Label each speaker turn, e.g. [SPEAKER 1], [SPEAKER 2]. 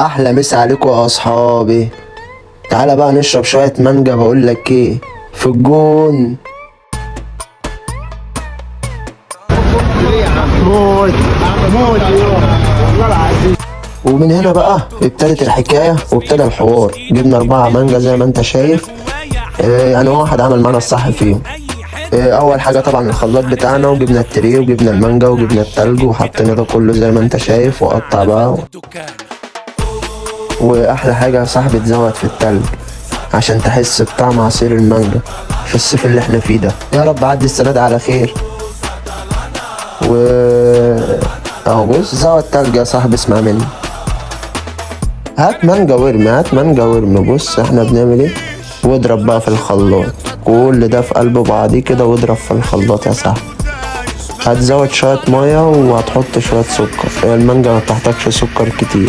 [SPEAKER 1] احلى مسا عليكم يا اصحابي. تعالى بقى نشرب شويه مانجا. بقول لك ايه، في الجون موت موت والله العظيم. ومن هنا بقى ابتدت الحكايه وابتدى الحوار. جبنا 4 مانجا زي ما انت شايف. يعني واحد عمل معانا الصح فيهم. اول حاجه طبعا الخلاط بتاعنا، وجبنا التري وجبنا المانجا وجبنا التلج وحطينا ده كله زي ما انت شايف، وقطع بقى. واحلى حاجه يا صاحبي تزود في التلج عشان تحس بطعم عصير المانجا في الصيف اللي احنا فيه ده. يا رب عدي السنه دي على خير. و اهو بص، زود تلج يا صاحبي، اسمع مني. هات مانجا وارمي، هات مانجا وارمي. بص احنا بنعمل ايه، واضرب بقى في الخلاط. كل ده في قلب بعضيه كده، واضرب في الخلاط يا صاحبي. هتزود شوية مية وهتحط شوية سكر. المانجا ما بتحتاجش سكر كتير.